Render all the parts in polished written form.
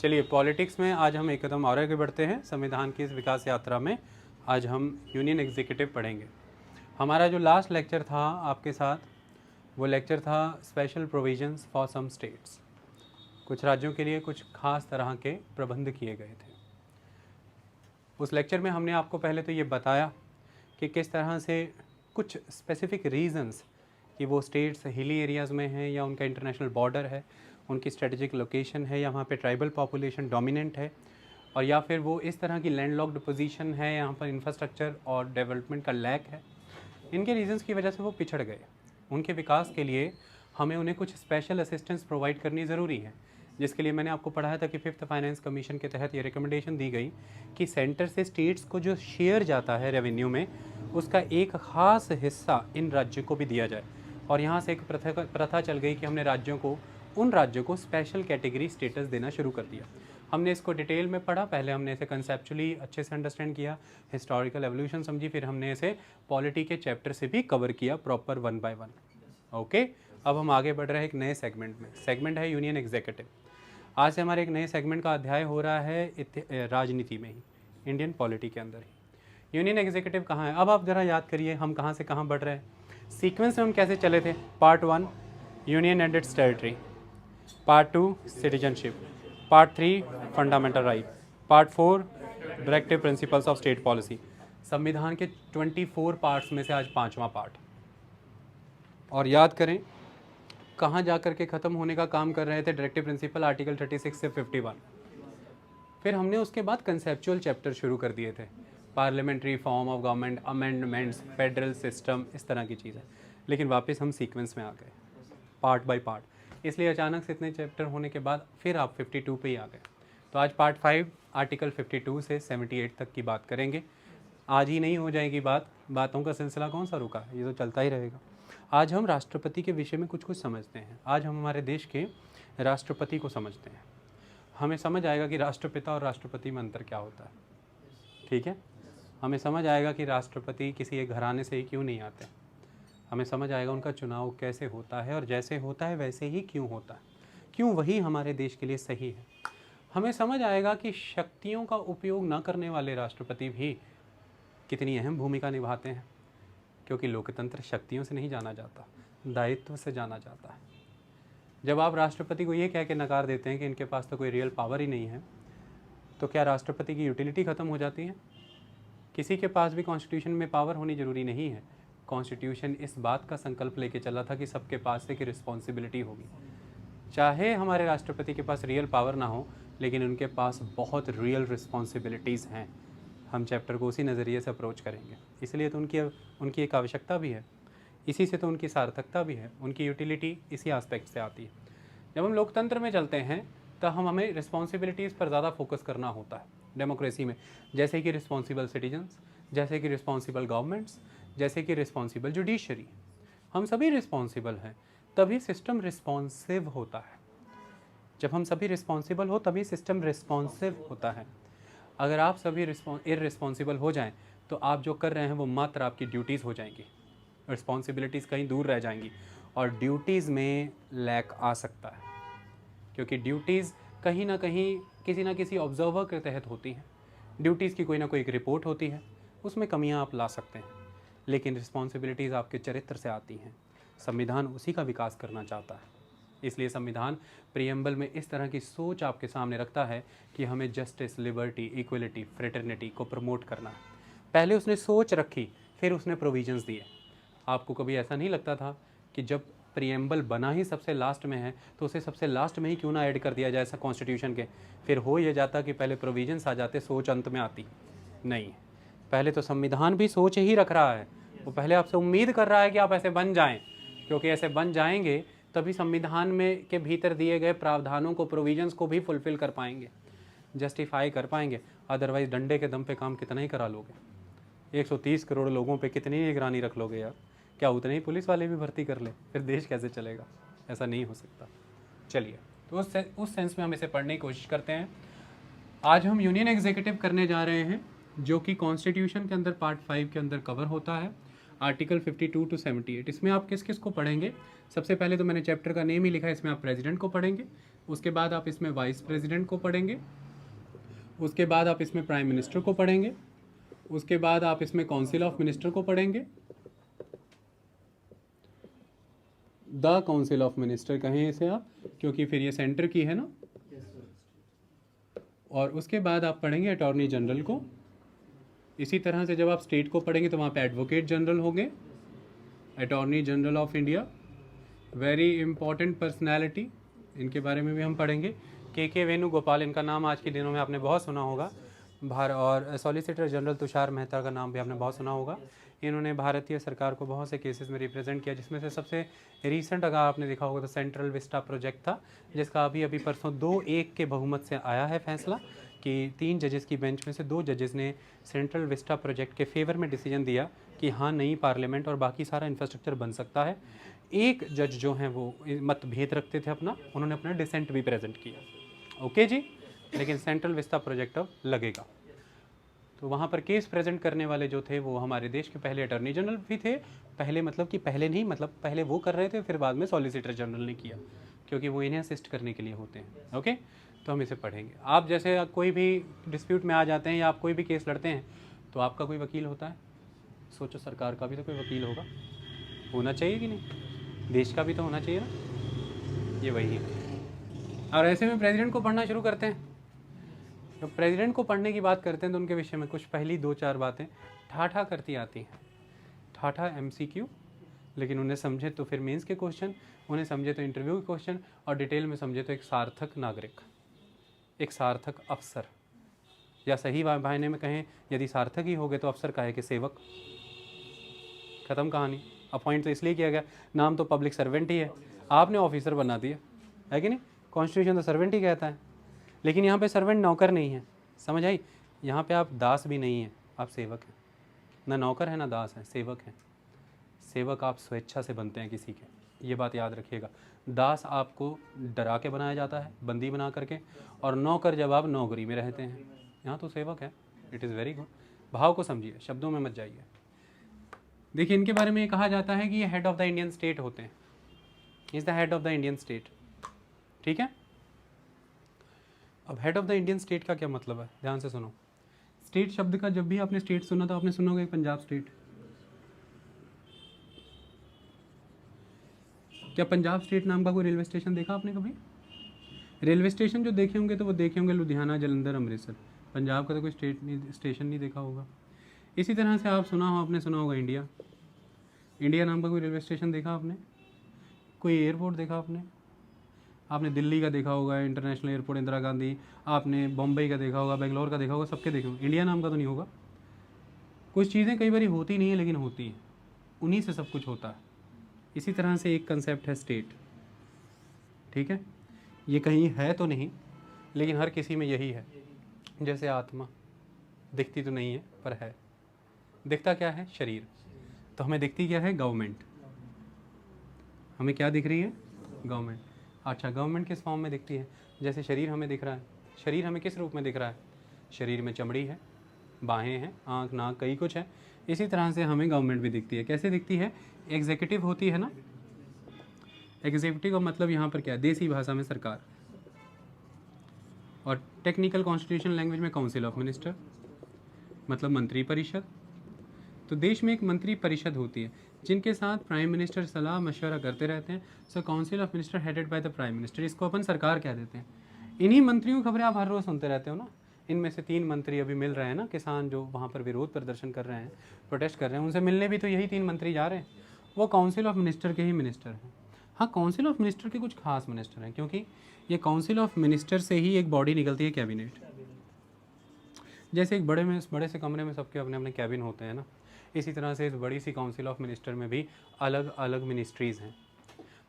चलिए, पॉलिटिक्स में आज हम एक कदम और आगे बढ़ते हैं। संविधान की इस विकास यात्रा में आज हम यूनियन एग्जीक्यूटिव पढ़ेंगे। हमारा जो लास्ट लेक्चर था आपके साथ, वो लेक्चर था special provisions for some states. कुछ राज्यों के लिए कुछ खास तरह के प्रबंध किए गए थे। उस लेक्चर में हमने आपको पहले तो ये बताया कि किस तरह से कुछ स्पेसिफिक रीजंस कि वो स्टेट्स हिली एरियाज़ में हैं या उनका इंटरनेशनल बॉर्डर है, उनकी स्ट्रेटेजिक लोकेशन है, या वहाँ पे ट्राइबल पॉपुलेशन डोमिनेंट है, और या फिर वो इस तरह की लैंडलॉक्ड पोजीशन है, यहाँ पर इंफ्रास्ट्रक्चर और डेवलपमेंट का लैक है। इनके रीजंस की वजह से वो पिछड़ गए। उनके विकास के लिए हमें उन्हें कुछ स्पेशल असिस्टेंस प्रोवाइड करनी ज़रूरी है, जिसके लिए मैंने आपको पढ़ाया था कि 5th फाइनेंस कमीशन के तहत ये रिकमेंडेशन दी गई कि सेंटर से स्टेट्स को जो शेयर जाता है रेवेन्यू में, उसका एक ख़ास हिस्सा इन राज्यों को भी दिया जाए। और यहाँ से एक प्रथा चल गई कि हमने उन राज्यों को स्पेशल कैटेगरी स्टेटस देना शुरू कर दिया। हमने इसको डिटेल में पढ़ा। पहले हमने इसे कंसेप्चुअली अच्छे से अंडरस्टैंड किया, हिस्टोरिकल एवोल्यूशन समझी, फिर हमने इसे पॉलिटी के चैप्टर से भी कवर किया प्रॉपर 1 by 1। ओके, अब हम आगे बढ़ रहे हैं एक नए सेगमेंट में। सेगमेंट है यूनियन एग्जीक्यूटिव। आज से हमारे एक नए सेगमेंट का अध्याय हो रहा है राजनीति में ही, इंडियन पॉलिटी के अंदर ही। यूनियन एग्जीक्यूटिव कहाँ है? अब आप ज़रा याद करिए हम कहाँ से कहाँ बढ़ रहे हैं। सीक्वेंस में हम कैसे चले थे? Part 1 union and it's territory, part 2 citizenship, part 3 fundamental right, part 4 directive principles of state policy. संविधान के 24 पार्ट्स में से आज 5वां पार्ट। और याद करें कहाँ जा कर के ख़त्म होने का काम कर रहे थे? डायरेक्टिव प्रिंसिपल आर्टिकल 36 से 51। फिर हमने उसके बाद कंसेप्चुअल चैप्टर शुरू कर दिए थे, parliamentary form of government, amendments, federal system, इस तरह की चीज़ें। लेकिन वापस हम सीक्वेंस में आ गए, पार्ट बाय पार्ट। इसलिए अचानक से इतने चैप्टर होने के बाद फिर आप 52 पे ही आ गए। तो आज पार्ट 5 आर्टिकल 52 से 78 तक की बात करेंगे। आज ही नहीं हो जाएगी बातों का सिलसिला कौन सा रुका, ये तो चलता ही रहेगा। आज हम राष्ट्रपति के विषय में कुछ समझते हैं। आज हम हमारे देश के राष्ट्रपति को समझते हैं। हमें समझ आएगा कि राष्ट्रपिता और राष्ट्रपति में अंतर क्या होता है। ठीक है, हमें समझ आएगा कि राष्ट्रपति किसी एक घराने से ही क्यों नहीं आते। हमें समझ आएगा उनका चुनाव कैसे होता है, और जैसे होता है वैसे ही क्यों होता है, क्यों वही हमारे देश के लिए सही है। हमें समझ आएगा कि शक्तियों का उपयोग न करने वाले राष्ट्रपति भी कितनी अहम भूमिका निभाते हैं, क्योंकि लोकतंत्र शक्तियों से नहीं जाना जाता, दायित्व से जाना जाता है। जब आप राष्ट्रपति को ये कह के नकार देते हैं कि इनके पास तो कोई रियल पावर ही नहीं है, तो क्या राष्ट्रपति की यूटिलिटी ख़त्म हो जाती है? किसी के पास भी कॉन्स्टिट्यूशन में पावर होनी ज़रूरी नहीं है। कॉन्स्टिट्यूशन इस बात का संकल्प लेके चला था कि सबके पास एक रिस्पॉन्सिबिलिटी होगी। चाहे हमारे राष्ट्रपति के पास रियल पावर ना हो, लेकिन उनके पास बहुत रियल रिस्पॉन्सिबिलिटीज़ हैं। हम चैप्टर को उसी नज़रिए से अप्रोच करेंगे। इसलिए तो उनकी एक आवश्यकता भी है, इसी से तो उनकी सार्थकता भी है, उनकी यूटिलिटी इसी एस्पेक्ट से आती है। जब हम लोकतंत्र में चलते हैं तो हमें रिस्पॉन्सिबिलिटीज़ पर ज़्यादा फोकस करना होता है डेमोक्रेसी में, जैसे कि रिस्पॉन्सिबल सिटीजन्स, जैसे कि रिस्पॉन्सिबल गवर्नमेंट्स, जैसे कि रिस्पॉन्सिबल जुडिशरी। हम सभी रिस्पॉन्सिबल हैं, तभी सिस्टम रिस्पॉन्सिव होता है। जब हम सभी रिस्पॉन्सिबल हो तभी सिस्टम रिस्पॉन्सिव होता है। अगर आप सभी इररिस्पॉन्सिबल हो जाएं तो आप जो कर रहे हैं वो मात्र आपकी ड्यूटीज़ हो जाएंगी, रिस्पॉन्सिबिलिटीज़ कहीं दूर रह जाएंगी, और ड्यूटीज़ में लैक आ सकता है, क्योंकि ड्यूटीज़ कहीं ना कहीं किसी ना किसी ऑब्जर्वर के तहत होती हैं। ड्यूटीज़ की कोई ना कोई एक रिपोर्ट होती है, उसमें कमियां आप ला सकते हैं, लेकिन रिस्पॉन्सिबिलिटीज़ आपके चरित्र से आती हैं। संविधान उसी का विकास करना चाहता है। इसलिए संविधान प्रीएम्बल में इस तरह की सोच आपके सामने रखता है कि हमें जस्टिस, लिबर्टी, इक्वलिटी, फ्रेटर्निटी को प्रमोट करना है। पहले उसने सोच रखी, फिर उसने प्रोविजंस दिए। आपको कभी ऐसा नहीं लगता था कि जब प्रीएम्बल बना ही सबसे लास्ट में है तो उसे सबसे लास्ट में ही क्यों ना ऐड कर दिया जाए कॉन्स्टिट्यूशन के? फिर हो ये जाता कि पहले प्रोविजंस आ जाते, सोच अंत में आती। नहीं, पहले तो संविधान भी सोच ही रख रहा है। वो पहले आपसे उम्मीद कर रहा है कि आप ऐसे बन जाएं, क्योंकि ऐसे बन जाएंगे तभी संविधान में के भीतर दिए गए प्रावधानों को, प्रोविजंस को भी फुलफिल कर पाएंगे, जस्टिफाई कर पाएंगे। अदरवाइज डंडे के दम पे काम कितना ही करा लोगे? 130 करोड़ लोगों पे कितनी निगरानी रख लोगे यार? क्या उतने ही पुलिस वाले भी भर्ती कर ले? फिर देश कैसे चलेगा? ऐसा नहीं हो सकता। चलिए, तो उस सेंस में हम इसे पढ़ने की कोशिश करते हैं। आज हम यूनियन एग्जीक्यूटिव करने जा रहे हैं, जो कि कॉन्स्टिट्यूशन के अंदर पार्ट 5 के अंदर कवर होता है, आर्टिकल 52 to 78। इसमें आप किस किस को पढ़ेंगे? सबसे पहले तो मैंने चैप्टर का नेम ही लिखा है, इसमें आप प्रेसिडेंट को पढ़ेंगे, उसके बाद आप इसमें वाइस प्रेसिडेंट को पढ़ेंगे, उसके बाद आप इसमें प्राइम मिनिस्टर को पढ़ेंगे, उसके बाद आप इसमें काउंसिल ऑफ मिनिस्टर को पढ़ेंगे, द काउंसिल ऑफ मिनिस्टर कहें इसे आप, क्योंकि फिर ये सेंटर की है ना। और उसके बाद आप पढ़ेंगे अटॉर्नी जनरल को। इसी तरह से जब आप स्टेट को पढ़ेंगे तो वहाँ पे एडवोकेट जनरल होंगे, attorney general of India, very important personality, इनके बारे में भी हम पढ़ेंगे। के वेणुगोपाल, इनका नाम आज के दिनों में आपने बहुत सुना होगा। और सॉलिसिटर जनरल तुषार मेहता का नाम भी आपने बहुत सुना होगा। इन्होंने भारतीय सरकार को बहुत से केसेस में रिप्रेजेंट किया, जिसमें से सबसे रीसेंट अगर आपने देखा होगा तो सेंट्रल विस्टा प्रोजेक्ट था, जिसका अभी परसों 2-1 के बहुमत से आया है फैसला कि 3 जजेस की बेंच में से 2 जजेस ने सेंट्रल विस्टा प्रोजेक्ट के फेवर में डिसीजन दिया कि हाँ, नई पार्लियामेंट और बाकी सारा इंफ्रास्ट्रक्चर बन सकता है। एक जज जो हैं वो मतभेद रखते थे अपना, उन्होंने अपना डिसेंट भी प्रेजेंट किया। ओके जी, लेकिन सेंट्रल विस्टा प्रोजेक्ट अब लगेगा। तो वहाँ पर केस प्रेजेंट करने वाले जो थे वो हमारे देश के पहले अटॉर्नी जनरल भी थे। पहले मतलब कि पहले नहीं, मतलब पहले वो कर रहे थे, फिर बाद में सॉलिसिटर जनरल ने किया, क्योंकि वो इन्हें असिस्ट करने के लिए होते हैं। ओके, तो हम इसे पढ़ेंगे। आप जैसे कोई भी डिस्प्यूट में आ जाते हैं या आप कोई भी केस लड़ते हैं तो आपका कोई वकील होता है। सोचो, सरकार का भी तो कोई वकील होगा, होना चाहिए कि नहीं? देश का भी तो होना चाहिए ना, ये वही है। और ऐसे में प्रेसिडेंट को पढ़ना शुरू करते हैं। जब प्रेसिडेंट को पढ़ने की बात करते हैं तो उनके विषय में कुछ पहली 2-4 बातें ठाठा करती आती हैं। ठाठा MCQ, लेकिन उन्हें समझे तो फिर मेंस के क्वेश्चन, उन्हें समझे तो इंटरव्यू के क्वेश्चन, और डिटेल में समझे तो एक सार्थक नागरिक, एक सार्थक अफसर, या सही मायने में कहें यदि सार्थक ही हो गए तो अफसर का है कि सेवक। ख़त्म कहानी। अपॉइंट तो इसलिए किया गया, नाम तो पब्लिक सर्वेंट ही है, आपने ऑफिसर बना दिया, है कि नहीं? कॉन्स्टिट्यूशन तो सर्वेंट ही कहता है, लेकिन यहाँ पे सर्वेंट नौकर नहीं है, समझ आई? यहाँ पे आप दास भी नहीं हैं, आप सेवक हैं। ना नौकर है ना दास है, सेवक हैं। सेवक आप स्वेच्छा से बनते हैं किसी के, ये बात याद रखिएगा। दास आपको डरा के बनाया जाता है, बंदी बना करके, और नौकर जब आप नौकरी में रहते हैं। यहाँ तो सेवक है। It is very good. भाव को समझिए, शब्दों में मत जाइए। देखिए, इनके बारे में ये कहा जाता है कि ये head of the Indian state होते हैं। Is the head of the Indian state, ठीक है? अब head of the Indian state का क्या मतलब है, ध्यान से सुनो। स्टेट शब्द का जब भी आपने स्टेट सुना तो आपने सुना होगा पंजाब स्टेट। क्या पंजाब स्टेट नाम का कोई रेलवे स्टेशन देखा आपने कभी? रेलवे स्टेशन जो देखे होंगे तो वो देखे होंगे लुधियाना, जलंधर, अमृतसर। पंजाब का तो कोई स्टेशन नहीं देखा होगा। इसी तरह से आप आपने सुना होगा इंडिया। इंडिया नाम का कोई रेलवे स्टेशन देखा आपने? कोई एयरपोर्ट देखा आपने? आपने दिल्ली का देखा होगा, इंटरनेशनल एयरपोर्ट इंदिरा गांधी, आपने बम्बई का देखा होगा, बेंगलोर का देखा होगा, सबके देखे होंगे। इंडिया नाम का तो नहीं होगा। कुछ चीज़ें कई बार होती नहीं है लेकिन होती हैं, उन्हीं से सब कुछ होता है। इसी तरह से एक कंसेप्ट है स्टेट, ठीक है? ये कहीं है तो नहीं, लेकिन हर किसी में यही है। जैसे आत्मा दिखती तो नहीं है पर है। दिखता क्या है? शरीर। तो हमें दिखती क्या है? गवर्नमेंट। हमें क्या दिख रही है? गवर्नमेंट। अच्छा, गवर्नमेंट किस फॉर्म में दिखती है? जैसे शरीर हमें दिख रहा है, शरीर हमें किस रूप में दिख रहा है? शरीर में चमड़ी है, बाहें हैं, आँख, नाक, कई कुछ है। इसी तरह से हमें गवर्नमेंट भी दिखती है। कैसे दिखती है? एग्जीक्यूटिव होती है ना। एग्जीक्यूटिव का मतलब यहाँ पर क्या है? देसी भाषा में सरकार, और टेक्निकल कॉन्स्टिट्यूशन लैंग्वेज में काउंसिल ऑफ मिनिस्टर, मतलब मंत्री परिषद। तो देश में एक मंत्री परिषद होती है जिनके साथ प्राइम मिनिस्टर सलाह मशवरा करते रहते हैं। So council of minister headed by the prime minister, इसको अपन सरकार कह देते हैं। इन्हीं मंत्रियों की खबरें आप हर रोज़ सुनते रहते हो ना। इनमें से 3 मंत्री अभी मिल रहे हैं ना, किसान जो वहाँ पर विरोध प्रदर्शन कर रहे हैं, प्रोटेस्ट कर रहे हैं, उनसे मिलने भी तो यही 3 मंत्री जा रहे हैं। वो काउंसिल ऑफ मिनिस्टर के ही मिनिस्टर हैं। हाँ, काउंसिल ऑफ मिनिस्टर के कुछ खास मिनिस्टर हैं, क्योंकि ये काउंसिल ऑफ मिनिस्टर से ही एक बॉडी निकलती है, कैबिनेट। जैसे एक बड़े से कमरे में सबके अपने अपने कैबिन होते हैं ना, इसी तरह से इस बड़ी सी काउंसिल ऑफ मिनिस्टर में भी अलग अलग मिनिस्ट्रीज़ हैं।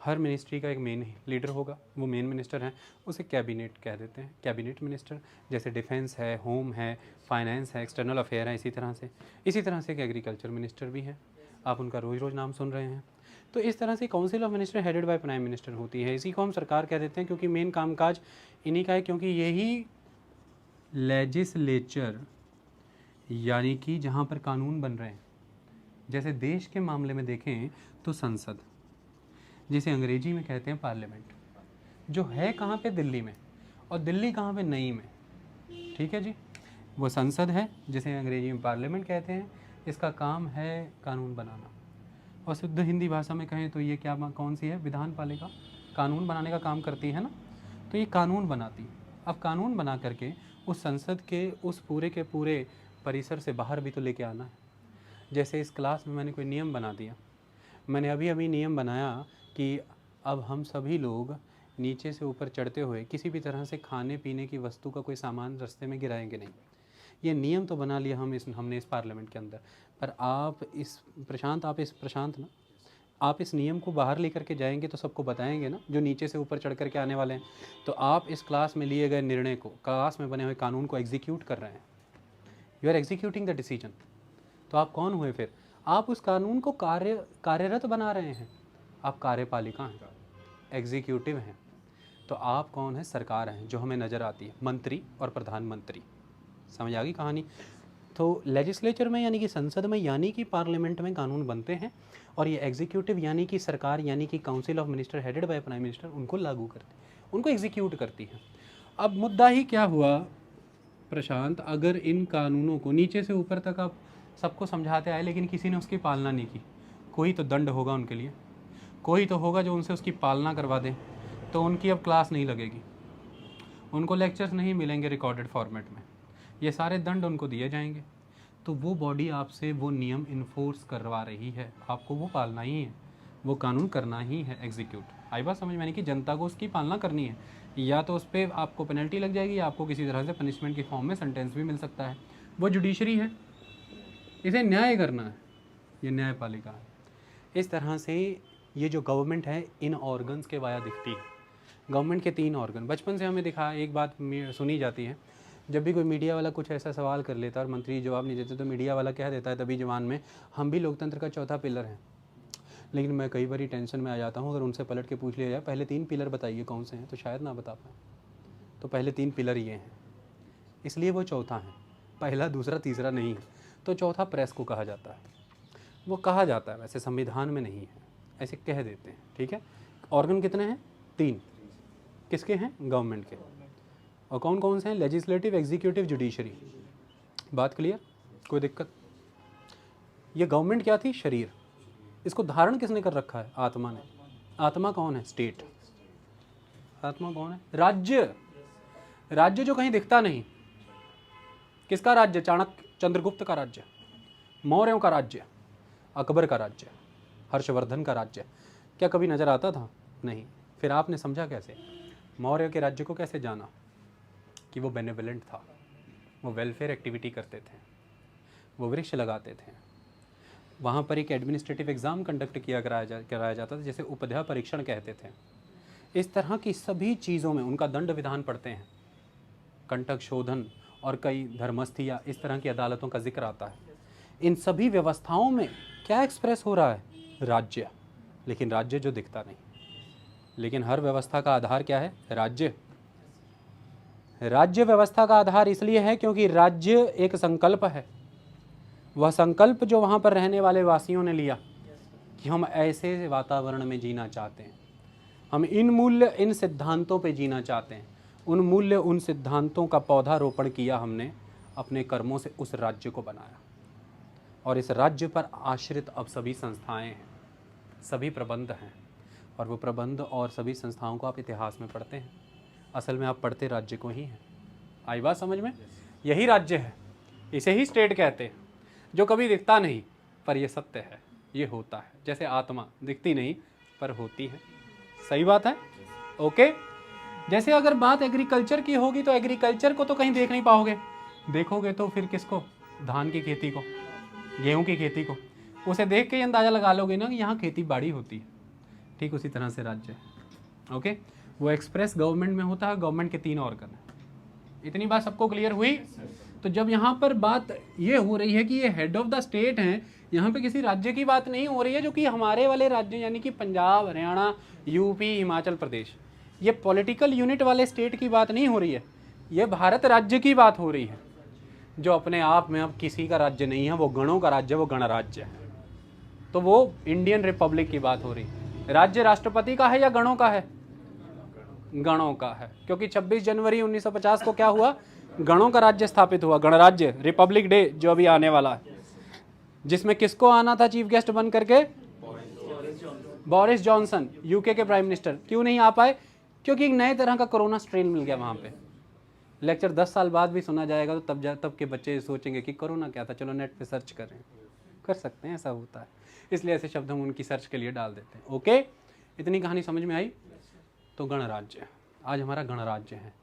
हर मिनिस्ट्री का एक मेन लीडर होगा, वो मेन मिनिस्टर हैं, उसे कैबिनेट कह देते हैं, कैबिनेट मिनिस्टर। जैसे डिफेंस है, होम है, फाइनेंस है, एक्सटर्नल अफेयर है, इसी तरह से एक एग्रीकल्चर मिनिस्टर भी है। आप उनका रोज़ रोज़ नाम सुन रहे हैं। तो इस तरह से council of minister headed by prime minister होती है। इसी को हम सरकार कह देते हैं, क्योंकि मेन कामकाज इन्हीं का है, क्योंकि यही लेजिस्लेचर, यानी कि जहाँ पर कानून बन रहे हैं, जैसे देश के मामले में देखें तो संसद, जिसे अंग्रेजी में कहते हैं पार्लियामेंट। जो है कहाँ पे, दिल्ली में, और दिल्ली कहाँ पे, नई में। ठीक है जी। वो संसद है जिसे अंग्रेजी में पार्लियामेंट कहते हैं, इसका काम है कानून बनाना, और शुद्ध हिंदी भाषा में कहें तो ये क्या, कौन सी है, विधान पालिका, कानून बनाने का काम करती है ना। तो ये कानून बनाती है। अब कानून बना करके उस संसद के उस पूरे के पूरे परिसर से बाहर भी तो लेके आना है। जैसे इस क्लास में मैंने कोई नियम बना दिया, मैंने अभी नियम बनाया कि अब हम सभी लोग नीचे से ऊपर चढ़ते हुए किसी भी तरह से खाने पीने की वस्तु का कोई सामान रास्ते में गिराएंगे नहीं। ये नियम तो बना लिया हमने इस पार्लियामेंट के अंदर, पर आप इस नियम को बाहर लेकर के जाएंगे तो सबको बताएंगे ना, जो नीचे से ऊपर चढ़ करके आने वाले हैं। तो आप इस क्लास में लिए गए निर्णय को, क्लास में बने हुए कानून को एग्जीक्यूट कर रहे हैं। You are executing the decision. तो आप कौन हुए फिर? आप उस कानून को कार्यरत बना रहे हैं। आप कार्यपालिका हैं, एग्जीक्यूटिव हैं। तो आप कौन है? सरकार हैं, जो हमें नज़र आती है, मंत्री और प्रधानमंत्री। समझ आ गई कहानी? तो लेजिस्लेचर में यानी कि संसद में यानी कि पार्लियामेंट में कानून बनते हैं, और ये एग्जीक्यूटिव यानी कि सरकार यानी कि council of minister headed by prime minister उनको लागू करती है, उनको एग्जीक्यूट करती है। अब मुद्दा ही क्या हुआ प्रशांत, अगर इन कानूनों को नीचे से ऊपर तक आप सबको समझाते आए लेकिन किसी ने उसकी पालना नहीं की, कोई तो दंड होगा उनके लिए, कोई तो होगा जो उनसे उसकी पालना करवा दे। तो उनकी अब क्लास नहीं लगेगी, उनको लेक्चर्स नहीं मिलेंगे रिकॉर्डेड फॉर्मेट में, ये सारे दंड उनको दिए जाएंगे। तो वो बॉडी आपसे वो नियम इन्फोर्स करवा रही है, आपको वो पालना ही है, वो कानून करना ही है, एग्जीक्यूट। आई बात समझ में? यानी कि जनता को उसकी पालना करनी है, या तो उस पर आपको पेनल्टी लग जाएगी, या आपको किसी तरह से पनिशमेंट की फॉर्म में सेंटेंस भी मिल सकता है। वो जुडिशरी है, इसे न्याय करना है, ये न्यायपालिका है। इस तरह से ये जो गवर्नमेंट है इन ऑर्गन्स के वाया दिखती है। गवर्नमेंट के 3 ऑर्गन बचपन से हमें दिखा, एक बात सुनी जाती है, जब भी कोई मीडिया वाला कुछ ऐसा सवाल कर लेता और मंत्री जवाब नहीं देते तो मीडिया वाला कह देता है तभी जवान में, हम भी लोकतंत्र का चौथा पिलर हैं। लेकिन मैं कई बार टेंशन में आ जाता हूँ, अगर उनसे पलट के पूछ लिया जाए पहले 3 पिलर बताइए कौन से हैं, तो शायद ना बता पाए। तो पहले 3 पिलर ये हैं, इसलिए वो चौथा है, पहला दूसरा तीसरा नहीं है। तो चौथा प्रेस को कहा जाता है, वो कहा जाता है, वैसे संविधान में नहीं है, ऐसे कह देते हैं। ठीक है। ऑर्गन कितने हैं? 3। किसके हैं? गवर्नमेंट के। और कौन कौन से हैं? Legislative, executive, judiciary. बात क्लियर? कोई दिक्कत? ये गवर्नमेंट क्या थी? शरीर। इसको धारण किसने कर रखा है? आत्मा ने। आत्मा कौन है? स्टेट। आत्मा कौन है? राज्य। राज्य जो कहीं दिखता नहीं। किसका राज्य? चाणक्य, चंद्रगुप्त का राज्य, मौर्यों का राज्य, अकबर का राज्य, हर्षवर्धन का राज्य। क्या कभी नजर आता था? नहीं। फिर आपने समझा कैसे? मौर्य के राज्य को कैसे जाना? कि वो बेनेवलेंट था, वो वेलफेयर एक्टिविटी करते थे, वो वृक्ष लगाते थे। वहाँ पर एक एडमिनिस्ट्रेटिव एग्ज़ाम कंडक्ट कराया जाता था, जैसे उपध्या परीक्षण कहते थे। इस तरह की सभी चीज़ों में उनका दंड विधान पढ़ते हैं, कंटक शोधन और कई धर्मस्थी या इस तरह की अदालतों का जिक्र आता है। इन सभी व्यवस्थाओं में क्या एक्सप्रेस हो रहा है? राज्य। लेकिन राज्य जो दिखता नहीं। लेकिन हर व्यवस्था का आधार क्या है? राज्य। राज्य व्यवस्था का आधार इसलिए है क्योंकि राज्य एक संकल्प है। वह संकल्प जो वहाँ पर रहने वाले वासियों ने लिया कि हम ऐसे वातावरण में जीना चाहते हैं, हम इन मूल्य, इन सिद्धांतों पे जीना चाहते हैं। उन मूल्य, उन सिद्धांतों का पौधारोपण किया हमने, अपने कर्मों से उस राज्य को बनाया। और इस राज्य पर आश्रित अब सभी संस्थाएं हैं, सभी प्रबंध हैं। और वो प्रबंध और सभी संस्थाओं को आप इतिहास में पढ़ते हैं, असल में आप पढ़ते राज्य को ही हैं। आई बात समझ में? यही राज्य है, इसे ही स्टेट कहते हैं, जो कभी दिखता नहीं पर ये सत्य है, ये होता है। जैसे आत्मा दिखती नहीं पर होती है। सही बात है? ओके। जैसे अगर बात एग्रीकल्चर की होगी तो एग्रीकल्चर को तो कहीं देख नहीं पाओगे, देखोगे तो फिर किसको? धान की खेती को, गेहूं की खेती को। उसे देख के अंदाज़ा लगा लोगे ना कि यहाँ खेती बाड़ी होती है। ठीक उसी तरह से राज्य है। ओके। वो एक्सप्रेस गवर्नमेंट में होता है, गवर्नमेंट के 3 ऑर्गन है। इतनी बात सबको क्लियर हुई? तो जब यहाँ पर बात ये हो रही है कि ये हेड ऑफ द स्टेट हैं, यहाँ पे किसी राज्य की बात नहीं हो रही है जो कि हमारे वाले राज्य यानी कि पंजाब, हरियाणा, यूपी, हिमाचल प्रदेश, ये पॉलिटिकल यूनिट वाले स्टेट की बात नहीं हो रही है। ये भारत राज्य की बात हो रही है, जो अपने आप में अब किसी का राज्य नहीं है, वो गणों का राज्य, वो गणराज्य है। तो वो इंडियन रिपब्लिक की बात हो रही है। राज्य राष्ट्रपति का है या गणों का है? गणों का है, क्योंकि 26 जनवरी 1950 को क्या हुआ, गणों का राज्य स्थापित हुआ, गणराज्य, रिपब्लिक डे जो अभी आने वाला है, जिसमें किसको आना था चीफ गेस्ट बन करके, बोरिस जॉनसन, यूके के प्राइम मिनिस्टर। क्यों नहीं आ पाए, क्योंकि एक नए तरह का कोरोना स्ट्रेन मिल गया वहाँ पे। लेक्चर 10 साल बाद भी सुना जाएगा तो तब के बच्चे सोचेंगे कि कोरोना क्या था, चलो नेट पे सर्च करें, कर सकते हैं, ऐसा होता है, इसलिए ऐसे शब्द हम उनकी सर्च के लिए डाल देते हैं। ओके, इतनी कहानी समझ में आई। तो गणराज्य, आज हमारा गणराज्य है,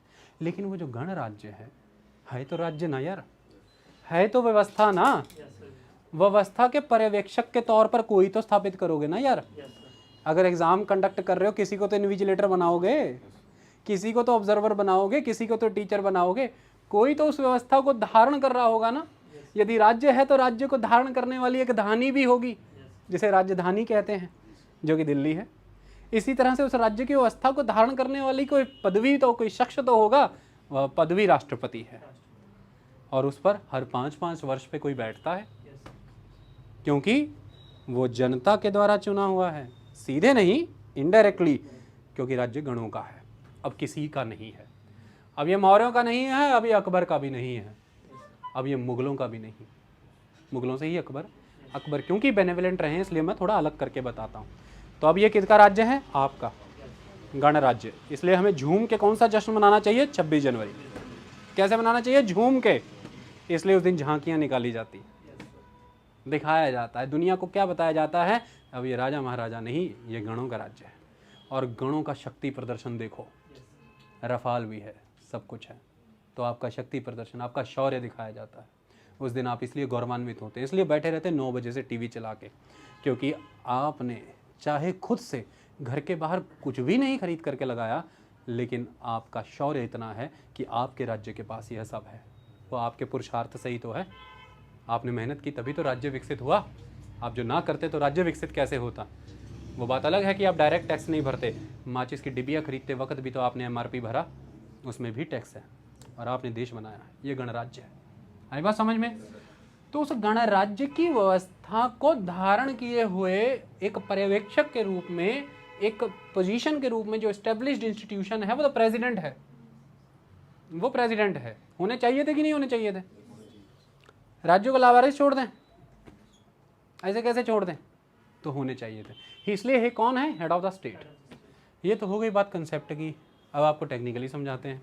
लेकिन वो जो गणराज्य है तो राज्य ना यार, है तो व्यवस्था ना। व्यवस्था के पर्यवेक्षक के तौर पर कोई तो स्थापित करोगे ना यार। अगर एग्जाम कंडक्ट कर रहे हो, किसी को तो इन्विजिलेटर बनाओगे, किसी को तो ऑब्जर्वर बनाओगे, किसी को तो टीचर बनाओगे, कोई तो उस व्यवस्था को धारण कर रहा होगा ना। यदि राज्य है तो राज्य को धारण करने वाली एक धानी भी होगी, जिसे राजधानी कहते हैं, जो कि दिल्ली है। इसी तरह से उस राज्य की व्यवस्था को धारण करने वाली कोई पदवी तो, कोई शख्स तो होगा, वह पदवी राष्ट्रपति है। और उस पर हर 5-5 वर्ष पे कोई बैठता है, क्योंकि वो जनता के द्वारा चुना हुआ है, सीधे नहीं, इनडायरेक्टली, क्योंकि राज्य गणों का है, अब किसी का नहीं है। अब ये मौर्यों का नहीं है, अब ये अकबर का भी नहीं है, अब ये मुगलों का भी नहीं। मुगलों से ही अकबर क्योंकि बेनेवलेंट रहे हैं, इसलिए मैं थोड़ा अलग करके बताता हूँ। तो अब ये किसका राज्य है, आपका गणराज्य। इसलिए हमें झूम के कौन सा जश्न मनाना चाहिए, 26 जनवरी। कैसे मनाना चाहिए, झूम के। इसलिए उस दिन झांकियाँ निकाली जाती, दिखाया जाता है, दुनिया को क्या बताया जाता है, अब ये राजा महाराजा नहीं, ये गणों का राज्य है। और गणों का शक्ति प्रदर्शन देखो, रफाल भी है, सब कुछ है। तो आपका शक्ति प्रदर्शन, आपका शौर्य दिखाया जाता है उस दिन। आप इसलिए गौरवान्वित होते हैं, इसलिए बैठे रहते 9 बजे से टीवी चला के, क्योंकि आपने चाहे खुद से घर के बाहर कुछ भी नहीं खरीद करके लगाया, लेकिन आपका शौर्य इतना है कि आपके राज्य के पास यह सब है। वो आपके पुरुषार्थ से ही तो है, आपने मेहनत की तभी तो राज्य विकसित हुआ। आप जो ना करते तो राज्य विकसित कैसे होता। वो बात अलग है कि आप डायरेक्ट टैक्स नहीं भरते, माचिस की डिबिया खरीदते वक्त भी तो आपने MRP भरा, उसमें भी टैक्स है, और आपने देश बनाया। ये गणराज्य है, आई बात समझ में। तो उस गणराज्य की व्यवस्था को धारण किए हुए एक पर्यवेक्षक के रूप में, एक पोजीशन के रूप में जो एस्टेब्लिश्ड इंस्टीट्यूशन है, वो तो प्रेसिडेंट है। वो प्रेसिडेंट है। होने चाहिए थे कि नहीं होने चाहिए थे? राज्यों को लावारिस छोड़ दें, ऐसे कैसे छोड़ दें? तो होने चाहिए थे। इसलिए ये कौन है, हेड ऑफ द स्टेट। ये तो हो गई बात कंसेप्ट की। अब आपको टेक्निकली समझाते हैं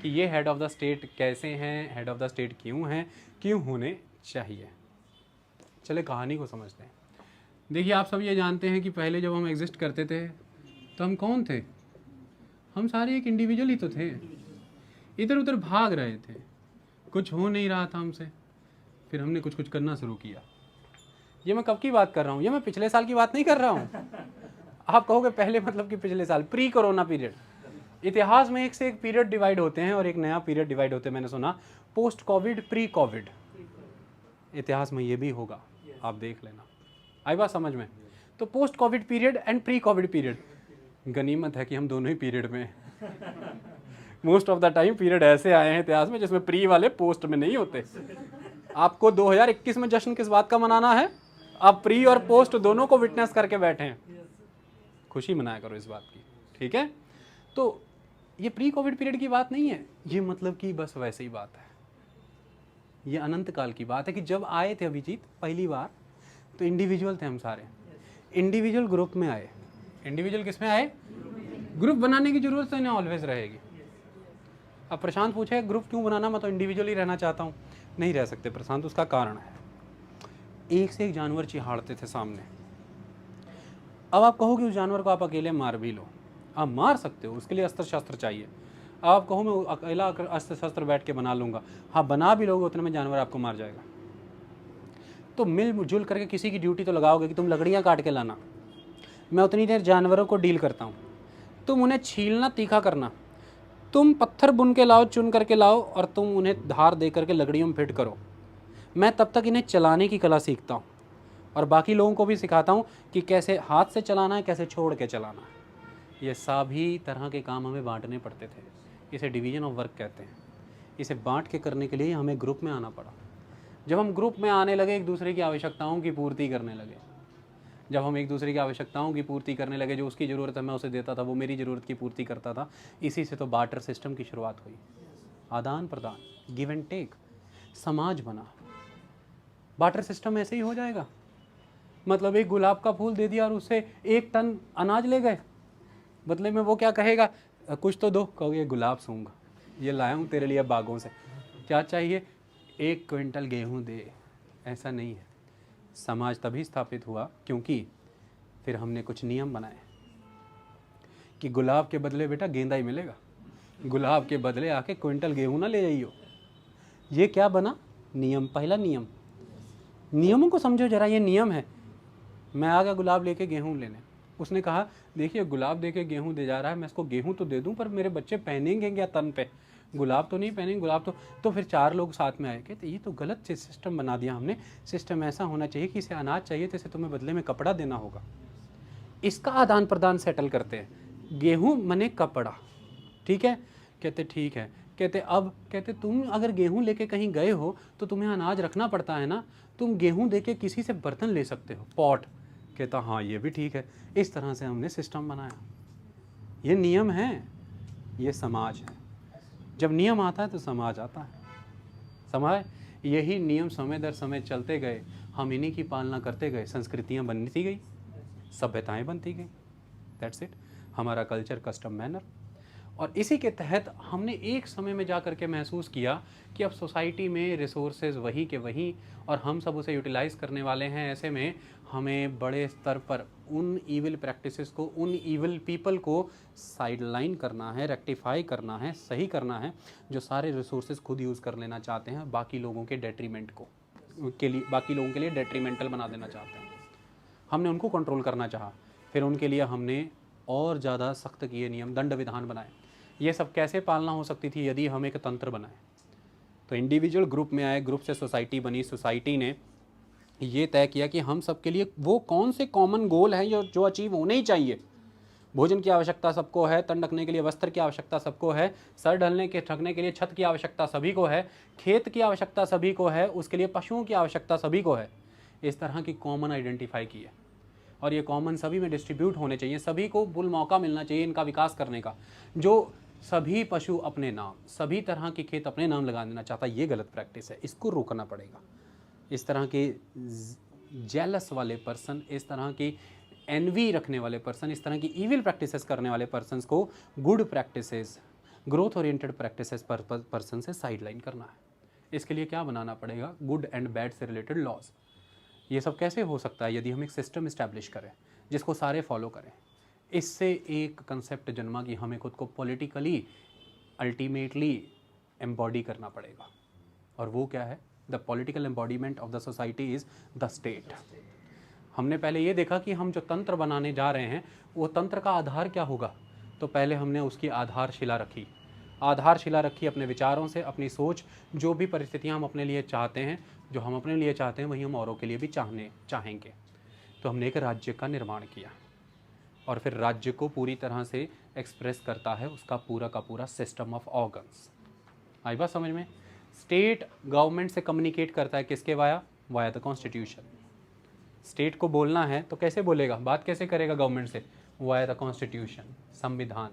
कि ये हेड ऑफ द स्टेट कैसे हैं, हेड ऑफ द स्टेट क्यों हैं, क्यों होने चाहिए। चले कहानी को समझते हैं। देखिए, आप सब ये जानते हैं कि पहले जब हम एग्जिस्ट करते थे तो हम कौन थे? हम सारे एक इंडिविजुअल ही तो थे, इधर उधर भाग रहे थे, कुछ हो नहीं रहा था हमसे। फिर हमने कुछ कुछ करना शुरू किया। ये मैं कब की बात कर रहा हूँ? ये मैं पिछले साल की बात नहीं कर रहा हूँ। आप कहोगे पहले मतलब कि पिछले साल, प्री कोरोना पीरियड। इतिहास में एक से एक पीरियड डिवाइड होते हैं और एक नया पीरियड डिवाइड होते हैं। मैंने सुना पोस्ट कोविड, प्री कोविड। इतिहास में ये भी होगा, आप देख लेना। आई बात समझ में? तो post Covid period and pre Covid period, गनीमत है कि हम दोनों ही पीरियड में। Most of the time period ऐसे आए हैं इतिहास में जिसमें प्री वाले पोस्ट में नहीं होते। आपको 2021 में जश्न किस बात का मनाना है? आप प्री और पोस्ट दोनों को विटनेस करके बैठे हैं, खुशी मनाया करो इस बात की, ठीक है? तो ये प्री कोविड पीरियड की बात नहीं है, ये मतलब कि बस वैसे ही बात है। ये अनंत काल की बात है कि जब आए थे अभिजीत पहली बार, तो इंडिविजुअल थे हम सारे, इंडिविजुअल ग्रुप में आए। इंडिविजुअल किस में आए? ग्रुप बनाने की जरूरत तो इन्हें ऑलवेज रहेगी। अब प्रशांत पूछे ग्रुप क्यों बनाना, मैं तो इंडिविजुअल ही रहना चाहता हूँ। नहीं रह सकते प्रशांत, उसका कारण है एक से एक जानवर चिहाड़ते थे सामने। अब आप कहोगे उस जानवर को आप अकेले मार भी लो, आप मार सकते हो, उसके लिए अस्त्र शस्त्र चाहिए। अब आप कहो मैं अकेला अस्त्र शस्त्र बैठ के बना लूँगा, हाँ बना भी लोगे, उतने में जानवर आपको मार जाएगा। तो मिलजुल करके किसी की ड्यूटी तो लगाओगे कि तुम लकड़ियाँ काट के लाना, मैं उतनी देर जानवरों को डील करता हूँ, तुम उन्हें छीलना तीखा करना, तुम पत्थर बुन के लाओ, चुन करके लाओ, और तुम उन्हें धार दे करके लकड़ियों में फिट करो। मैं तब तक इन्हें चलाने की कला सीखता हूँ और बाकी लोगों को भी सिखाता हूँ कि कैसे हाथ से चलाना है, कैसे छोड़ के चलाना है। ये सभी तरह के काम हमें बांटने पड़ते थे। इसे डिवीजन ऑफ वर्क कहते हैं। इसे बांट के करने के लिए हमें ग्रुप में आना पड़ा। जब हम ग्रुप में आने लगे, एक दूसरे की आवश्यकताओं की पूर्ति करने लगे, जब हम एक दूसरे की आवश्यकताओं की पूर्ति करने लगे, जो उसकी ज़रूरत है मैं उसे देता था, वो मेरी ज़रूरत की पूर्ति करता था, इसी से तो बार्टर सिस्टम की शुरुआत हुई। आदान प्रदान, गिव एंड टेक, समाज बना। बार्टर सिस्टम ऐसे ही हो जाएगा। मतलब एक गुलाब का फूल दे दिया और उससे 1 टन अनाज ले गए, बदले में वो क्या कहेगा, कुछ तो दो, कहोगे गुलाब सूंघ, ये लाया हूँ तेरे लिए बागों से, क्या चाहिए, 1 क्विंटल गेहूँ दे। ऐसा नहीं है। समाज तभी स्थापित हुआ क्योंकि फिर हमने कुछ नियम बनाए कि गुलाब के बदले बेटा गेंदा ही मिलेगा, गुलाब के बदले आके क्विंटल गेहूँ ना ले जाइयो। ये क्या बना, नियम। पहला नियम, नियमों को समझो जरा, ये नियम है। मैं आ गया गुलाब लेके गेहूँ लेने, उसने कहा देखिए गुलाब दे के गेहूँ दे जा रहा है, मैं इसको गेहूँ तो दे दूँ पर मेरे बच्चे पहनेंगे क्या तन पे, गुलाब तो नहीं पहनेंगे, गुलाब तो फिर 4 लोग साथ में आए, कहते ये तो गलत सिस्टम बना दिया हमने। सिस्टम ऐसा होना चाहिए कि इसे अनाज चाहिए तो इसे तुम्हें बदले में कपड़ा देना होगा। इसका आदान प्रदान सेटल करते हैं, गेहूँ मने कपड़ा, ठीक है। कहते ठीक है। कहते अब, कहते तुम अगर गेहूँ लेके कहीं गए हो तो तुम्हें अनाज रखना पड़ता है ना, तुम गेहूँ दे के किसी से बर्तन ले सकते हो, पॉट। कहता हाँ ये भी ठीक है। इस तरह से हमने सिस्टम बनाया। ये नियम है, ये समाज है। जब नियम आता है तो समाज आता है। समाज, यही नियम समय दर समय चलते गए, हम इन्हीं की पालना करते गए, संस्कृतियाँ बनती गई, सभ्यताएं बनती गई। दैट्स इट, हमारा कल्चर, कस्टम, मैनर। और इसी के तहत हमने एक समय में जा कर के महसूस किया कि अब सोसाइटी में रिसोर्सेज वही के वही और हम सब उसे यूटिलाइज़ करने वाले हैं। ऐसे में हमें बड़े स्तर पर उन ईविल प्रैक्टिसेस को, उन ईविल पीपल को साइडलाइन करना है, रेक्टिफाई करना है, सही करना है, जो सारे रिसोर्सेज खुद यूज़ कर लेना चाहते हैं, बाकी लोगों के डेट्रीमेंट को के लिए, बाकी लोगों के लिए डेट्रीमेंटल बना देना चाहते हैं। हमने उनको कंट्रोल करना चाहा। फिर उनके लिए हमने और ज़्यादा सख्त किए नियम, दंड विधान बनाए। ये सब कैसे पालना हो सकती थी, यदि हम एक तंत्र बनाए। तो इंडिविजुअल ग्रुप में आए, ग्रुप से सोसाइटी बनी, सोसाइटी ने ये तय किया कि हम सब के लिए वो कौन से कॉमन गोल हैं जो अचीव होने ही चाहिए। भोजन की आवश्यकता सबको है, तन ढकने के लिए वस्त्र की आवश्यकता सबको है, सर ढकने के लिए छत की आवश्यकता सभी को है, खेत की आवश्यकता सभी को है, उसके लिए पशुओं की आवश्यकता सभी को है। इस तरह की कॉमन आइडेंटिफाई की है और ये कॉमन सभी में डिस्ट्रीब्यूट होने चाहिए। सभी को बुल मौका मिलना चाहिए इनका विकास करने का। जो सभी पशु अपने नाम, सभी तरह के खेत अपने नाम लगा देना चाहता, ये गलत प्रैक्टिस है, इसको रोकना पड़ेगा। इस तरह के जेलस वाले पर्सन, इस तरह की एनवी रखने वाले पर्सन, इस तरह की ईविल प्रैक्टिसेस करने वाले पर्सन्स को good practices, growth oriented practices person से साइडलाइन करना है। इसके लिए क्या बनाना पड़ेगा, गुड एंड बैड से रिलेटेड लॉज। ये सब कैसे हो सकता है, यदि हम एक सिस्टम इस्टेब्लिश करें जिसको सारे फॉलो करें। इससे एक कंसेप्ट जन्मा कि हमें खुद को पॉलिटिकली अल्टीमेटली एम्बॉडी करना पड़ेगा। और वो क्या है, the political embodiment of the society is the state. हमने पहले ये देखा कि हम जो तंत्र बनाने जा रहे हैं वो तंत्र का आधार क्या होगा। तो पहले हमने उसकी आधारशिला रखी, आधारशिला रखी अपने विचारों से, अपनी सोच, जो भी परिस्थितियाँ हम अपने लिए चाहते हैं, जो हम अपने लिए चाहते हैं वही हम औरों के लिए भी चाहेंगे। तो हमने एक राज्य का निर्माण किया और फिर राज्य को पूरी तरह से एक्सप्रेस करता है उसका पूरा का पूरा सिस्टम ऑफ ऑर्गन्स। आई बात समझ में। स्टेट गवर्नमेंट से कम्युनिकेट करता है किसके वाया द कॉन्स्टिट्यूशन। स्टेट को बोलना है तो कैसे बोलेगा, बात कैसे करेगा गवर्नमेंट से, वाया द कॉन्स्टिट्यूशन, संविधान।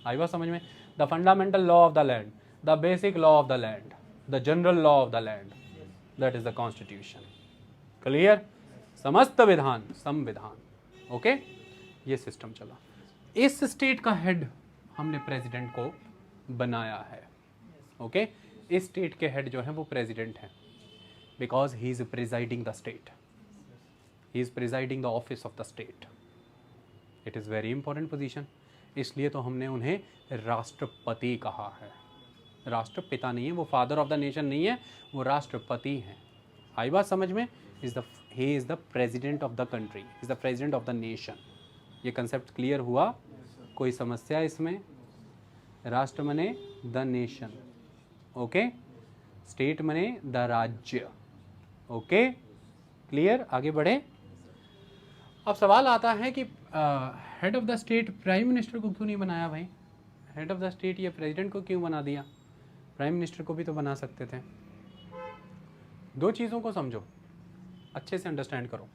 आई बात समझ में। The fundamental law of the land, the basic law of the land, the general law of the land, that is the constitution. Clear. समस्त विधान, संविधान। ओके, ये सिस्टम चला। इस स्टेट का हेड हमने प्रेसिडेंट को बनाया है। ओके, इस स्टेट के हेड जो है वो प्रेसिडेंट है, because he is presiding the state, he is presiding the office of the state. It is very important position, इसलिए तो हमने उन्हें राष्ट्रपति कहा है। राष्ट्रपिता नहीं है, वो फादर ऑफ द नेशन नहीं है, वो राष्ट्रपति हैं। आई बात समझ में। He is the president of the country, is the president of the nation. ये कंसेप्ट क्लियर हुआ, कोई समस्या इसमें। राष्ट्र मने द नेशन, ओके, स्टेट मने द राज्य। Okay, clear. आगे बढ़े। अब सवाल आता है कि head of the state prime minister को क्यों नहीं बनाया भाई, हेड ऑफ द स्टेट ये प्रेसिडेंट को क्यों बना दिया, प्राइम मिनिस्टर को भी तो बना सकते थे। दो चीज़ों को समझो, अच्छे से अंडरस्टैंड करो।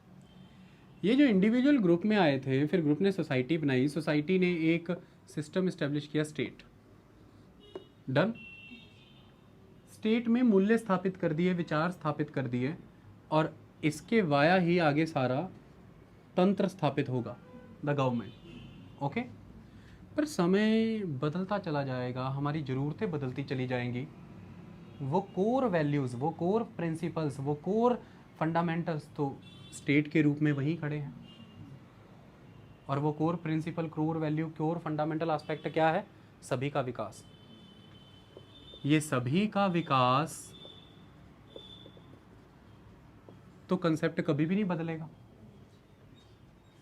ये जो इंडिविजुअल ग्रुप में आए थे, फिर ग्रुप ने सोसाइटी बनाई, सोसाइटी ने एक सिस्टम इस्टेब्लिश किया, स्टेट। डन। स्टेट में मूल्य स्थापित कर दिए, विचार स्थापित कर दिए, और इसके वाया ही आगे सारा तंत्र स्थापित होगा, द गवर्नमेंट। ओके। पर समय बदलता चला जाएगा, हमारी ज़रूरतें बदलती चली जाएंगी। वो कोर वैल्यूज़, वो कोर प्रिंसिपल्स, वो कोर फंडामेंटल्स तो स्टेट के रूप में वहीं खड़े हैं। और वो core principle, core value, core fundamental aspect क्या है? सभी का विकास। ये सभी का विकास तो कंसेप्ट कभी भी नहीं बदलेगा।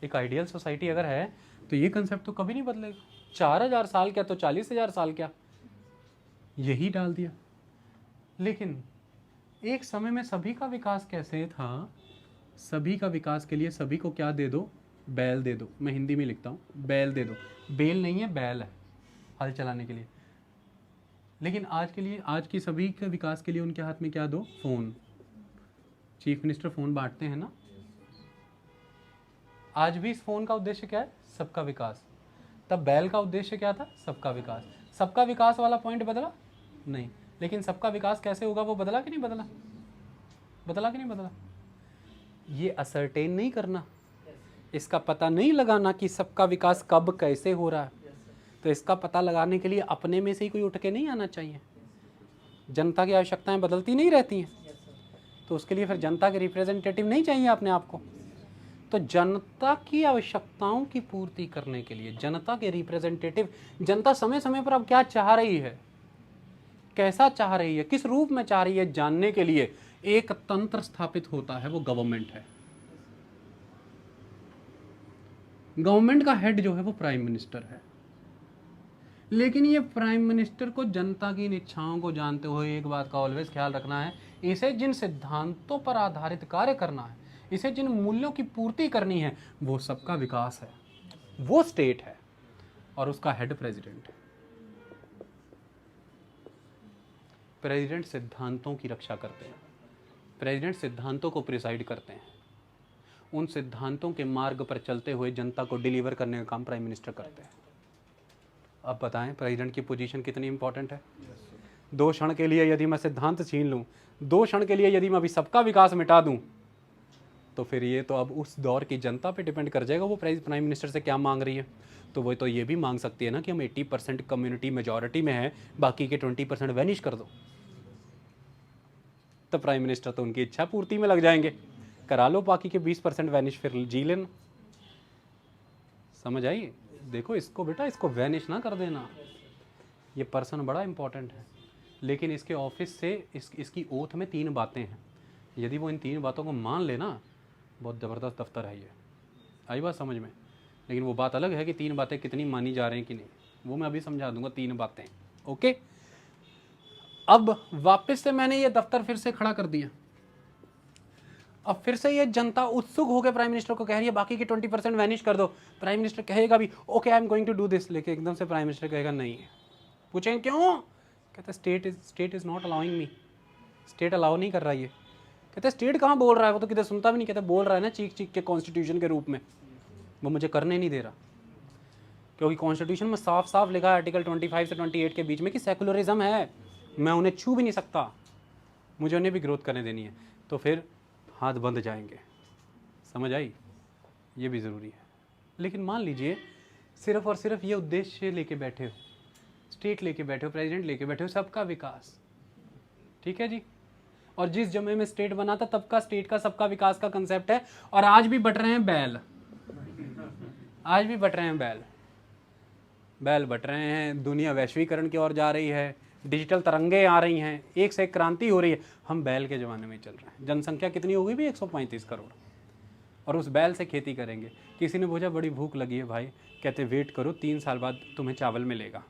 एक आइडियल सोसाइटी अगर है तो ये कंसेप्ट तो कभी नहीं बदलेगा। 4000 साल क्या तो 40,000 साल क्या, यही डाल दिया। लेकिन एक समय में सभी का विकास कैसे था? सभी का विकास के लिए सभी को क्या दे दो? बैल दे दो। मैं हिंदी में लिखता हूँ, बैल दे दो। बेल नहीं है, बैल है, हल चलाने के लिए। लेकिन आज के लिए, आज की सभी के विकास के लिए उनके हाथ में क्या दो? फ़ोन। चीफ मिनिस्टर फ़ोन बांटते हैं ना। आज भी इस फ़ोन का उद्देश्य क्या है? सबका विकास। तब बैल का उद्देश्य क्या था? सबका विकास। सबका विकास वाला पॉइंट बदला नहीं, लेकिन सबका विकास कैसे होगा वो बदला कि नहीं बदला? बदला कि नहीं बदला? ये असर्टेन नहीं करना, इसका पता नहीं लगाना कि सबका विकास कब कैसे हो रहा है, तो इसका पता लगाने के लिए अपने में से ही कोई उठ के नहीं आना चाहिए। जनता की आवश्यकताएं बदलती नहीं रहती हैं, तो उसके लिए फिर जनता के रिप्रेजेंटेटिव नहीं चाहिए अपने आप को। तो जनता की आवश्यकताओं की पूर्ति करने के लिए जनता के रिप्रेजेंटेटिव, जनता समय समय पर अब क्या चाह रही है, कैसा चाह रही है, किस रूप में चाह रही है, जानने के लिए एक तंत्र स्थापित होता है, वो गवर्नमेंट है। गवर्नमेंट का हेड जो है वो प्राइम मिनिस्टर है। लेकिन ये प्राइम मिनिस्टर को जनता की इच्छाओं को जानते हुए एक बात का ऑलवेज ख्याल रखना है, इसे जिन सिद्धांतों पर आधारित कार्य करना है, इसे जिन मूल्यों की पूर्ति करनी है, वो सबका विकास है, वो स्टेट है, और उसका हेड प्रेसिडेंट है। प्रेसिडेंट सिद्धांतों की रक्षा करते हैं, प्रेसिडेंट सिद्धांतों को प्रिसाइड करते हैं, उन सिद्धांतों के मार्ग पर चलते हुए जनता को डिलीवर करने का काम प्राइम मिनिस्टर करते हैं। अब बताएं प्रेसिडेंट की पोजीशन कितनी इंपॉर्टेंट है। 2 क्षण के लिए यदि मैं सिद्धांत छीन लूं, 2 क्षण के लिए यदि मैं अभी सबका विकास मिटा दूं, तो फिर ये तो अब उस दौर की जनता पे डिपेंड कर जाएगा वो प्राइम मिनिस्टर से क्या मांग रही है। तो वो तो ये भी मांग सकती है ना कि हम 80% कम्युनिटी मेजॉरिटी में है, बाकी के 20% वैनिश कर दो। तो प्राइम मिनिस्टर तो उनकी इच्छा पूर्ति में लग जाएंगे, करा लो बाकी के 20% वैनिश, फिर जी लेना। समझ आई? देखो इसको बेटा, इसको वैनिश ना कर देना, ये पर्सन बड़ा इंपॉर्टेंट है। लेकिन इसके ऑफिस से इसकी ओथ में 3 बातें हैं, यदि वो इन 3 बातों को मान लेना, बहुत ज़बरदस्त दफ्तर है ये। आई बात समझ में? लेकिन वो बात अलग है कि 3 बातें कितनी मानी जा रही हैं कि नहीं, वो मैं अभी समझा दूंगा। 3 बातें, ओके। अब वापस से मैंने ये दफ्तर फिर से खड़ा कर दिया। अब फिर से ये जनता उत्सुक होकर प्राइम मिनिस्टर को कह रही है बाकी के 20% वैनिश कर दो। प्राइम मिनिस्टर कहेगा भी okay I am going to do this, लेकिन एकदम से प्राइम मिनिस्टर कहेगा नहीं। पूछेंगे क्यों? कहते state is not allowing me, state allow नहीं कर रहा ये। कहते स्टेट कहाँ बोल रहा है, वो तो कितने सुनता भी नहीं। कहते बोल रहा है ना चीख चीख के कॉन्स्टिट्यूशन के रूप में, वो मुझे करने नहीं दे रहा, क्योंकि कॉन्स्टिट्यूशन में साफ साफ लिखा है आर्टिकल 25 से 28 के बीच में कि सेकुलरिज्म है, मैं उन्हें छू भी नहीं सकता, मुझे उन्हें भी ग्रोथ करने देनी है। तो फिर हाथ बंद जाएंगे। समझ आई? ये भी ज़रूरी है। लेकिन मान लीजिए सिर्फ और सिर्फ ये उद्देश्य लेके बैठे हो, स्टेट लेके बैठे हो, प्रेसिडेंट लेके बैठे हो, सबका विकास, ठीक है जी। और जिस जमे में स्टेट बना था तब का स्टेट का सबका विकास का कंसेप्ट है, और आज भी बट रहे हैं बैल, आज भी बट रहे हैं बैल, बैल बट रहे हैं। दुनिया वैश्वीकरण की ओर जा रही है, डिजिटल तरंगे आ रही हैं, एक से एक क्रांति हो रही है, हम बैल के ज़माने में चल रहे हैं। जनसंख्या कितनी होगी भी? 135 करोड़, और उस बैल से खेती करेंगे। किसी ने पूछा बड़ी भूख लगी है भाई, कहते वेट करो 3 साल बाद तुम्हें चावल मिलेगा,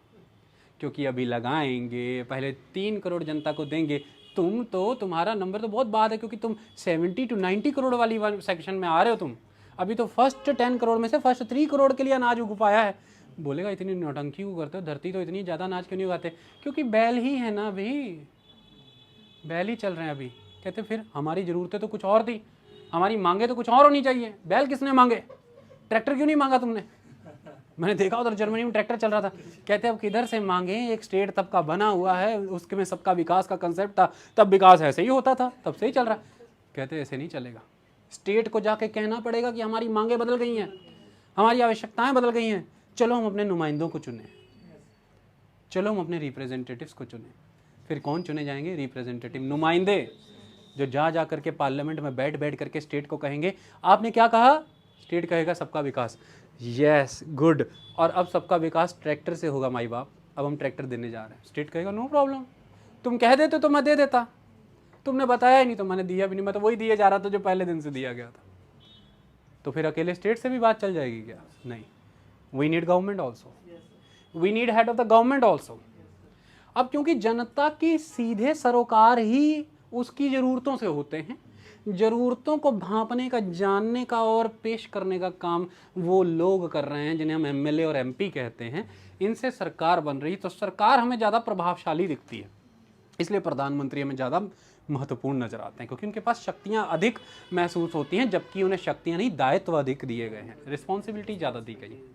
क्योंकि अभी लगाएंगे, पहले 3 करोड़ जनता को देंगे। तुम्हारा नंबर तो बहुत बाद है, क्योंकि तुम 70 to 90 करोड़ वाली सेक्शन में आ रहे हो। तुम अभी तो फर्स्ट 10 करोड़ में से फर्स्ट 3 करोड़ के लिए अनाज उग पाया है। बोलेगा इतनी नौटंकी क्यों करते हो, धरती तो इतनी ज़्यादा अनाज क्यों नहीं उगाते? क्योंकि बैल ही है ना भाई, बैल ही चल रहे हैं अभी। कहते फिर हमारी ज़रूरतें तो कुछ और थी, हमारी मांगे तो कुछ और होनी चाहिए। बैल किसने मांगे, ट्रैक्टर क्यों नहीं मांगा तुमने? मैंने देखा उधर जर्मनी में ट्रैक्टर चल रहा था, कहते अब किधर से मांगे, एक स्टेट तब का बना हुआ है, उसके में सबका विकास का कंसेप्ट था, तब विकास ऐसे ही होता था, तब से ही चल रहा। कहते ऐसे नहीं चलेगा, स्टेट को जाके कहना पड़ेगा कि हमारी मांगे बदल गई हैं, हमारी आवश्यकताएं बदल गई हैं, चलो हम अपने नुमाइंदों को चुने, चलो हम अपने रिप्रेजेंटेटिव्स को चुने। फिर कौन चुने जाएंगे? रिप्रेजेंटेटिव, नुमाइंदे, जो जा करके पार्लियामेंट में बैठ करके स्टेट को कहेंगे आपने क्या कहा, स्टेट कहेगा सबका विकास, यस गुड, और अब सबका विकास ट्रैक्टर से होगा माई बाप, अब हम ट्रैक्टर देने जा रहे हैं। स्टेट कहेगा नो प्रॉब्लम, तुम कह देते तो मैं दे देता, तुमने बताया ही नहीं तो मैंने दिया भी नहीं, मैं तो वही दिए जा रहा था जो पहले दिन से दिया गया था। तो फिर अकेले स्टेट से भी बात चल जाएगी क्या? नहीं, we need government also, we need head of the government also. अब क्योंकि जनता की सीधे सरोकार ही उसकी ज़रूरतों से होते हैं, ज़रूरतों को भांपने का, जानने का और पेश करने का काम वो लोग कर रहे हैं जिन्हें हम एमएलए और एमपी कहते हैं, इनसे सरकार बन रही, तो सरकार हमें ज़्यादा प्रभावशाली दिखती है, इसलिए प्रधानमंत्री हमें ज़्यादा महत्वपूर्ण नजर आते हैं, क्योंकि उनके पास शक्तियाँ अधिक महसूस होती हैं, जबकि उन्हें शक्तियाँ नहीं, दायित्व अधिक दिए गए हैं, रिस्पॉन्सिबिलिटी ज़्यादा दी गई है।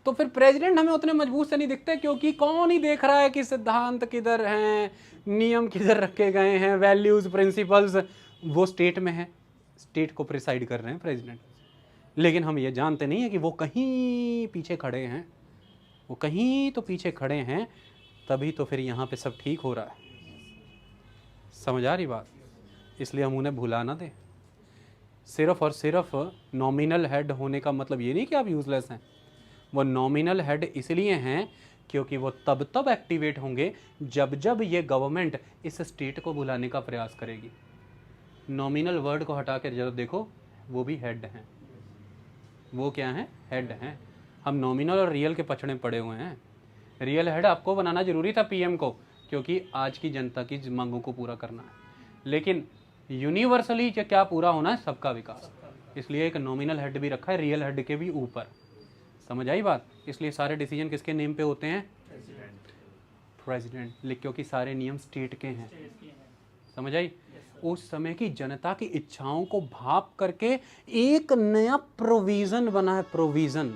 तो फिर प्रेसिडेंट हमें उतने मजबूत से नहीं दिखते, क्योंकि कौन ही देख रहा है कि सिद्धांत किधर हैं, नियम किधर रखे गए हैं, वैल्यूज़ प्रिंसिपल्स वो स्टेट में है, स्टेट को प्रिसाइड कर रहे हैं प्रेसिडेंट। लेकिन हम ये जानते नहीं हैं कि वो कहीं पीछे खड़े हैं, वो कहीं तो पीछे खड़े हैं, तभी तो फिर यहाँ पे सब ठीक हो रहा है। समझ आ रही बात? इसलिए हम उन्हें भुला ना दें। सिर्फ और सिर्फ नॉमिनल हेड होने का मतलब ये नहीं कि आप यूजलेस हैं, वो नॉमिनल हेड इसलिए हैं क्योंकि वो तब एक्टिवेट होंगे जब ये गवर्नमेंट इस स्टेट को बुलाने का प्रयास करेगी। नॉमिनल वर्ड को हटा कर जब देखो, वो भी हेड हैं। वो क्या हैं? हेड हैं। हम नॉमिनल और रियल के पछड़े पड़े हुए हैं। रियल हेड आपको बनाना जरूरी था पीएम को, क्योंकि आज की जनता की मांगों को पूरा करना है, लेकिन यूनिवर्सली क्या पूरा होना है? सबका विकास। इसलिए एक नॉमिनल हेड भी रखा है, रियल हेड के भी ऊपर। समझ आई बात? इसलिए सारे डिसीजन किसके नेम पे होते हैं? प्रेसिडेंट, क्योंकि सारे नियम स्टेट के हैं। समझ आई? उस समय की जनता की इच्छाओं को भाप करके एक नया प्रोविजन बना है, प्रोविजन।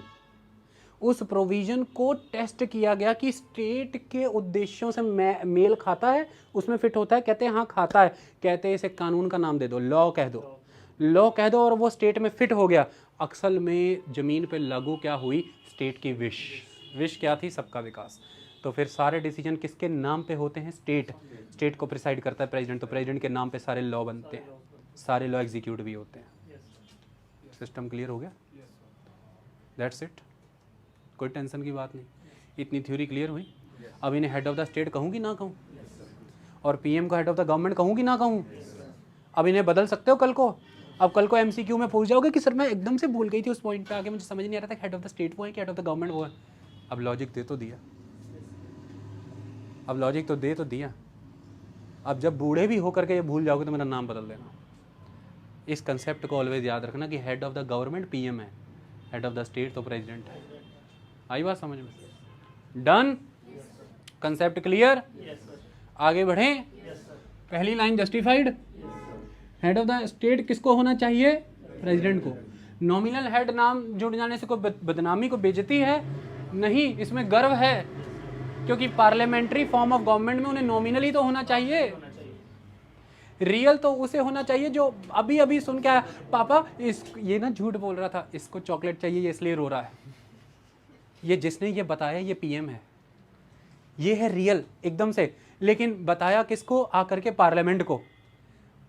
उस प्रोविजन को टेस्ट किया गया कि स्टेट के उद्देश्यों से मेल खाता है, उसमें फिट होता है। कहते हैं हाँ खाता है, कहते हैं इसे कानून का नाम दे दो, लॉ कह दो, लॉ कह दो, और वो स्टेट में फिट हो गया। असल में ज़मीन पे लागू क्या हुई? स्टेट की विश। विश क्या थी? सबका विकास। तो फिर सारे डिसीजन किसके नाम पे होते हैं? स्टेट। स्टेट को प्रिसाइड करता है प्रेसिडेंट, तो प्रेसिडेंट के नाम पे सारे लॉ बनते हैं, सारे लॉ एग्जीक्यूट भी होते हैं। सिस्टम क्लियर हो गया? दैट्स इट, कोई टेंशन की बात नहीं। इतनी थ्योरी क्लियर हुई। अब इन्हें हेड ऑफ द स्टेट कहूँ कि ना कहूँ, और पीएम को हेड ऑफ द गवर्नमेंट कहूँ कि ना कहूँ? अब इन्हें बदल सकते हो कल को। अब कल को एमसीक्यू में पूछ जाओगे कि सर मैं एकदम से भूल गई थी उस पॉइंट पे आके, मुझे समझ नहीं आ रहा था हेड ऑफ द स्टेट वो है कि हेड ऑफ द गवर्नमेंट वो है। अब लॉजिक दे तो दिया, अब लॉजिक तो दे तो दिया। अब जब बूढ़े भी होकर के ये भूल जाओगे तो मेरा नाम बदल देना। इस कंसेप्ट को ऑलवेज याद रखना कि head of the government PM है, हेड ऑफ द स्टेट तो प्रेसिडेंट है। आई बात समझ में? डन? Concept clear? आगे बढ़ें। पहली line justified. Head of the state किसको होना चाहिए? प्रेसिडेंट को। नॉमिनल हेड नाम जुड़ जाने से कोई बदनामी को बेइज्जती है? नहीं, इसमें गर्व है, क्योंकि पार्लियामेंट्री फॉर्म ऑफ गवर्नमेंट में उन्हें नॉमिनल ही तो होना चाहिए। रियल तो उसे होना चाहिए जो अभी अभी सुन के आया, पापा ये ना झूठ बोल रहा था, इसको चॉकलेट चाहिए, ये इसलिए रो रहा है। ये जिसने ये बताया ये पीएम है, ये है रियल एकदम से। लेकिन बताया किसको? आकर के पार्लियामेंट को।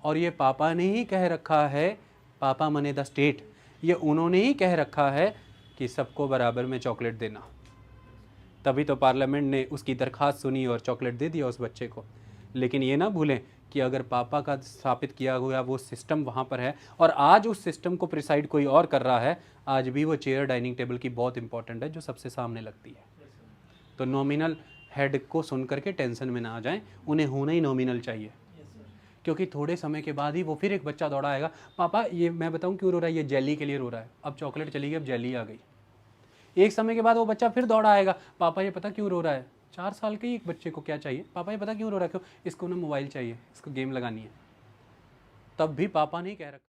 और ये पापा ने ही कह रखा है, पापा मने द स्टेट, ये उन्होंने ही कह रखा है कि सबको बराबर में चॉकलेट देना। तभी तो पार्लियामेंट ने उसकी दरख्वास्त सुनी और चॉकलेट दे दिया उस बच्चे को। लेकिन ये ना भूलें कि अगर पापा का स्थापित किया हुआ वो सिस्टम वहाँ पर है और आज उस सिस्टम को प्रिसाइड कोई और कर रहा है, आज भी वो चेयर डाइनिंग टेबल की बहुत इंपॉर्टेंट है जो सबसे सामने लगती है। तो नॉमिनल हेड को सुन करके टेंशन में ना आ जाएं, उन्हें होना ही नॉमिनल चाहिए, क्योंकि थोड़े समय के बाद ही वो फिर एक बच्चा दौड़ा आएगा, पापा ये मैं बताऊं क्यों रो रहा है, ये जेली के लिए रो रहा है। अब चॉकलेट चली गई, अब जेली आ गई। एक समय के बाद वो बच्चा फिर दौड़ा आएगा, पापा ये पता क्यों रो रहा है, 4 साल के ही एक बच्चे को क्या चाहिए, पापा ये पता क्यों रो रहा है, क्यों, इसको ना मोबाइल चाहिए, इसको गेम लगानी है। तब भी पापा नहीं कह रखा।